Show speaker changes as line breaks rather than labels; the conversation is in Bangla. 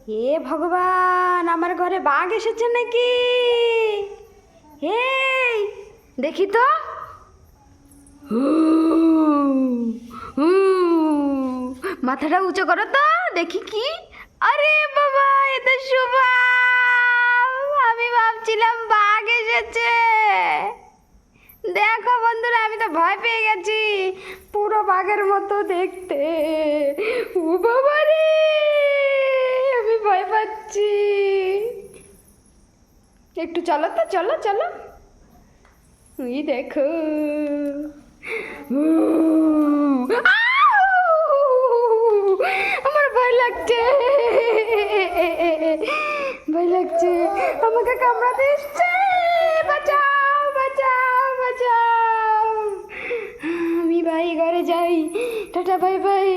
এ ভগবান, আমার ঘরে বাঘ এসেছে নাকি? এই দেখি তো। হু, হু, মাথাটা উঁচু করো তো দেখি কি। আরে বাবা, এ তো শোভা। আমি ভাবছিলাম বাঘ এসেছে। দেখো বন্ধুরা, আমি তো ভয় পেয়ে গেছি। পুরো বাঘের মতো দেখতে। ও বাবা রে, আমি ভয় পাচ্ছি। একটু চলো তো, চলো চলো। এই দেখো। আমার ভয় লাগছে, ভয় লাগছে। আমাকে কামড়াতে এসছে। বাঁচাও বাঁচাও বাঁচাও। আমি ভাই ঘরে যাই। Tata, bye bye.